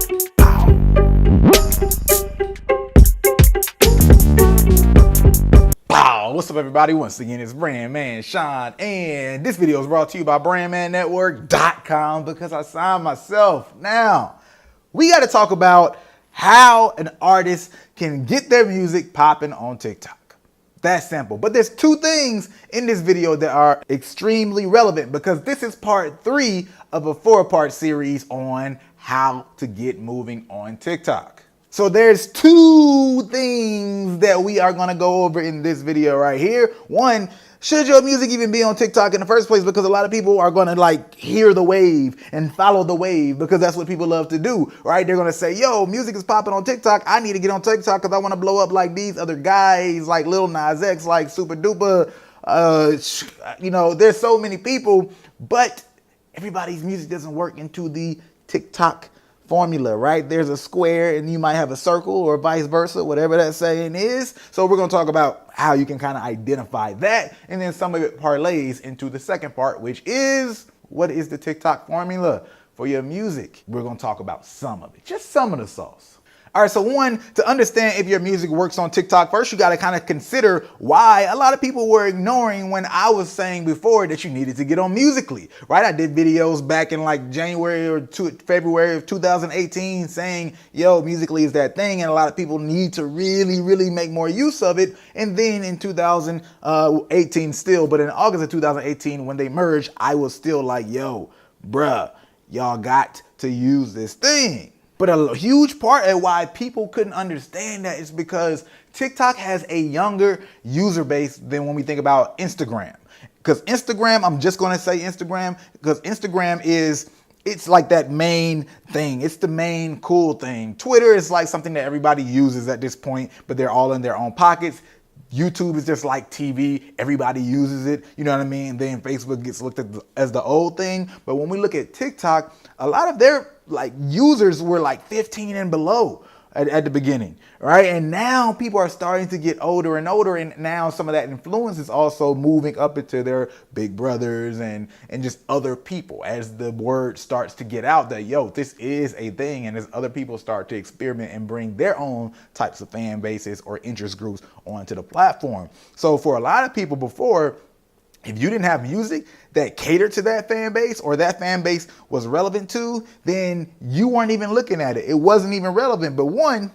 What's up, everybody? Once again, it's Brand Man Sean, and this video is brought to you by BrandManNetwork.com because I signed myself. Now, we got to talk about how an artist can get their music popping on TikTok. That's simple. But there's two things in this video that are extremely relevant because this is part 3 of a 4-part series on how to get moving on TikTok. So there's 2 things that we are going to go over in this video right here. One, should your music even be on TikTok in the first place? Because a lot of people are going to like hear the wave and follow the wave because that's what people love to do, right? They're going to say, yo, music is popping on TikTok. I need to get on TikTok because I want to blow up like these other guys, like Lil Nas X, like Super Duper. You know, there's so many people, but everybody's music doesn't work into the TikTok formula, right? There's a square and you might have a circle or vice versa, whatever that saying is. So we're going to talk about how you can kind of identify that. And then some of it parlays into the second part, which is what is the TikTok formula for your music? We're going to talk about some of it, just some of the sauce. All right, so one, to understand if your music works on TikTok, first you got to kind of consider why a lot of people were ignoring when I was saying before that you needed to get on Musical.ly, right? I did videos back in like January or February of 2018 saying, yo, Musical.ly is that thing, and a lot of people need to really make more use of it. And then in 2018 still, but in August of 2018 when they merged, I was still like, yo, bruh, y'all got to use this thing. But a huge part of why people couldn't understand that is because TikTok has a younger user base than when we think about Instagram. Because Instagram, I'm just going to say Instagram, because Instagram it's like that main thing. It's the main cool thing. Twitter is like something that everybody uses at this point, but they're all in their own pockets. YouTube is just like TV. Everybody uses it. You know what I mean? Then Facebook gets looked at as the old thing. But when we look at TikTok, a lot of their like users were like 15 and below at the beginning, right? And now people are starting to get older and older, and now some of that influence is also moving up into their big brothers and just other people as the word starts to get out that, yo, this is a thing, and as other people start to experiment and bring their own types of fan bases or interest groups onto the platform. So for a lot of people before, if you didn't have music that catered to that fan base or that fan base was relevant to, then you weren't even looking at it. It wasn't even relevant. But one,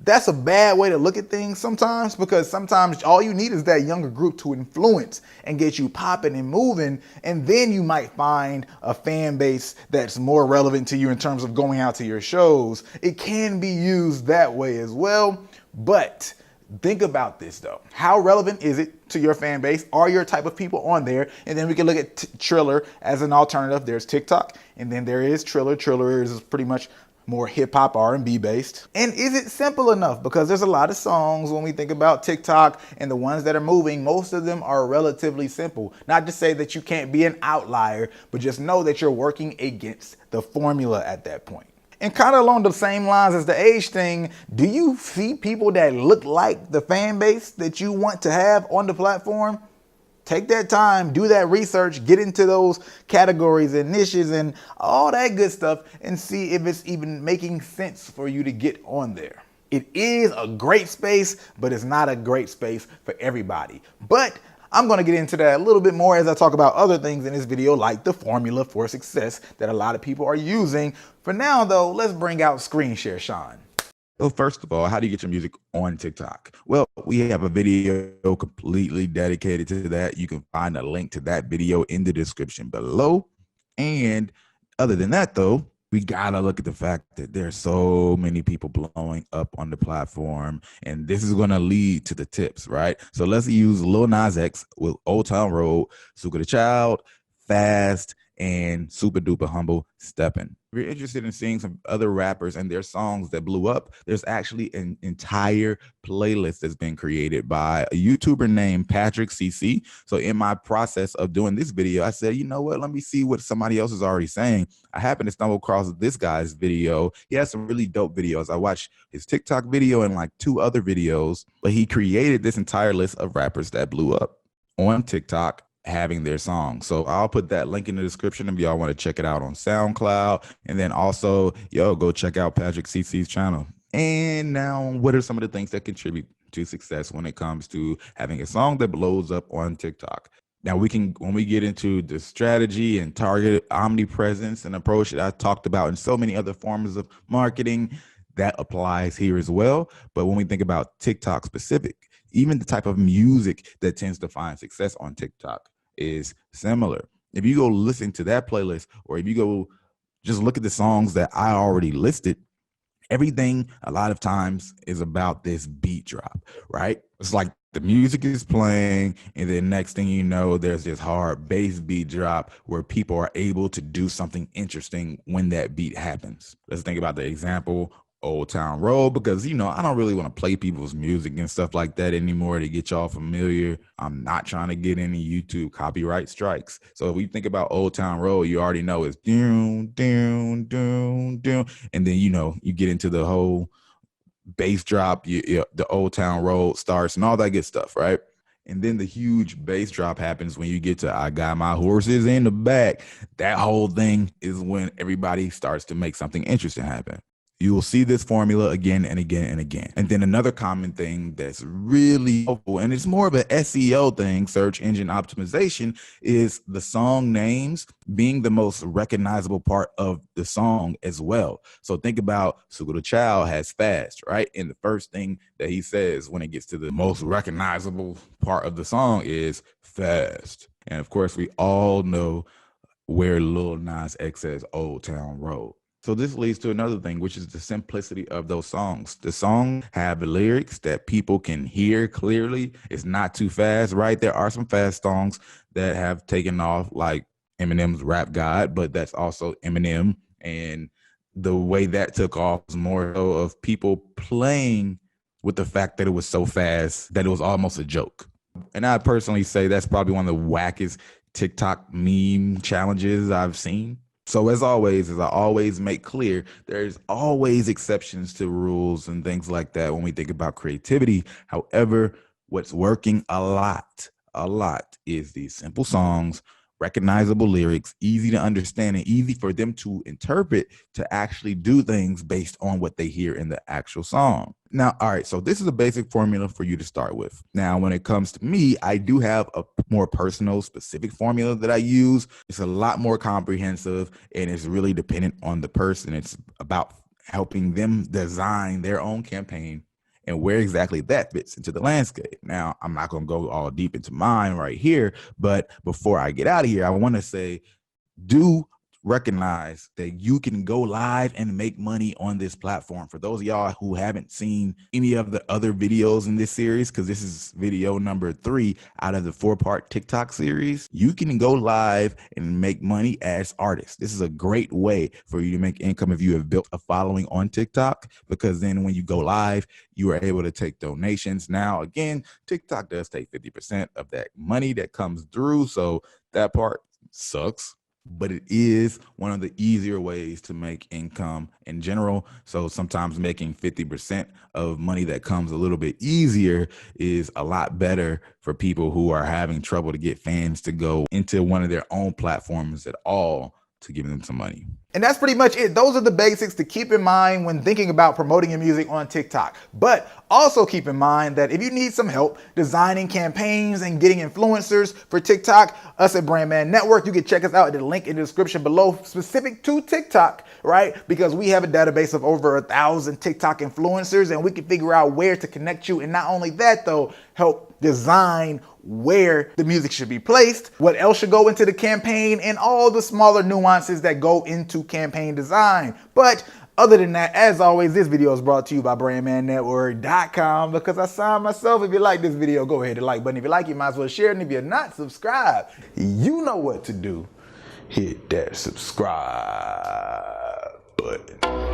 that's a bad way to look at things sometimes, because sometimes all you need is that younger group to influence and get you popping and moving. And then you might find a fan base that's more relevant to you in terms of going out to your shows. It can be used that way as well. But think about this though. How relevant is it to your fan base? Are your type of people on there? And then we can look at Triller as an alternative. There's TikTok, and then there is Triller. Triller is pretty much more hip hop, R&B based. And is it simple enough? Because there's a lot of songs when we think about TikTok and the ones that are moving, most of them are relatively simple. Not to say that you can't be an outlier, but just know that you're working against the formula at that point. And kind of along the same lines as the age thing, do you see people that look like the fan base that you want to have on the platform? Take that time, do that research, get into those categories and niches and all that good stuff and see if it's even making sense for you to get on there. It is a great space, but it's not a great space for everybody. But I'm going to get into that a little bit more as I talk about other things in this video, like the formula for success that a lot of people are using. For now, though, let's bring out screen share, Sean. So first of all, how do you get your music on TikTok? Well, we have a video completely dedicated to that. You can find a link to that video in the description below. And other than that, though, we gotta look at the fact that there's so many people blowing up on the platform, and this is gonna lead to the tips, right? So let's use Lil Nas X with Old Town Road, Suga the Child, Fast, and Super Duper Humble Steppin'. If you're interested in seeing some other rappers and their songs that blew up, there's actually an entire playlist that's been created by a YouTuber named Patrick CC. So in my process of doing this video, I said, you know what, let me see what somebody else is already saying. I happened to stumble across this guy's video. He has some really dope videos. I watched his TikTok video and like 2 other videos, but he created this entire list of rappers that blew up on TikTok having their song. So I'll put that link in the description if y'all want to check it out on SoundCloud. And then also, go check out Patrick CC's channel. And now, what are some of the things that contribute to success when it comes to having a song that blows up on TikTok? Now, when we get into the strategy and target omnipresence and approach that I talked about in so many other forms of marketing, that applies here as well. But when we think about TikTok specific, even the type of music that tends to find success on TikTok is similar. If you go listen to that playlist, or if you go just look at the songs that I already listed, everything a lot of times is about this beat drop, right? It's like the music is playing, and then next thing you know, there's this hard bass beat drop where people are able to do something interesting when that beat happens. Let's think about the example Old Town Road, because I don't really want to play people's music and stuff like that anymore to get y'all familiar. I'm not trying to get any YouTube copyright strikes. So if we think about Old Town Road, you already know it's doom, doom, doom, doom. And then you get into the whole bass drop, the Old Town Road starts and all that good stuff, right? And then the huge bass drop happens when you get to I Got My Horses in the Back. That whole thing is when everybody starts to make something interesting happen. You will see this formula again and again and again. And then another common thing that's really helpful, and it's more of an SEO thing, search engine optimization, is the song names being the most recognizable part of the song as well. So think about Sugar the Child has Fast, right? And the first thing that he says when it gets to the most recognizable part of the song is Fast. And of course, we all know where Lil Nas X says Old Town Road. So this leads to another thing, which is the simplicity of those songs. The songs have lyrics that people can hear clearly. It's not too fast, right? There are some fast songs that have taken off, like Eminem's Rap God, but that's also Eminem. And the way that took off was more so of people playing with the fact that it was so fast that it was almost a joke. And I personally say that's probably one of the wackest TikTok meme challenges I've seen. So as always, as I always make clear, there's always exceptions to rules and things like that when we think about creativity. However, what's working a lot is these simple songs, recognizable lyrics, easy to understand and easy for them to interpret to actually do things based on what they hear in the actual song. Now, all right, so this is a basic formula for you to start with. Now, when it comes to me, I do have a more personal, specific formula that I use. It's a lot more comprehensive, and it's really dependent on the person. It's about helping them design their own campaign and where exactly that fits into the landscape. Now, I'm not going to go all deep into mine right here, but before I get out of here, I want to say, do recognize that you can go live and make money on this platform. For those of y'all who haven't seen any of the other videos in this series, because this is video number 3 out of the 4-part TikTok series, you can go live and make money as artists. This is a great way for you to make income if you have built a following on TikTok, because then when you go live, you are able to take donations. Now, again, TikTok does take 50% of that money that comes through, so that part sucks. But it is one of the easier ways to make income in general. So sometimes making 50% of money that comes a little bit easier is a lot better for people who are having trouble to get fans to go into one of their own platforms at all to give them some money. And that's pretty much it. Those are the basics to keep in mind when thinking about promoting your music on TikTok. But also keep in mind that if you need some help designing campaigns and getting influencers for TikTok, us at Brand Man Network, you can check us out at the link in the description below specific to TikTok, right? Because we have a database of over 1,000 TikTok influencers, and we can figure out where to connect you. And not only that though, help design where the music should be placed, what else should go into the campaign, and all the smaller nuances that go into campaign design. But other than that, as always, this video is brought to you by brandmannetwork.com, because I signed myself. If you like this video, go ahead and like button. If you like it, you might as well share it. And if you're not subscribed, you know what to do. Hit that subscribe button.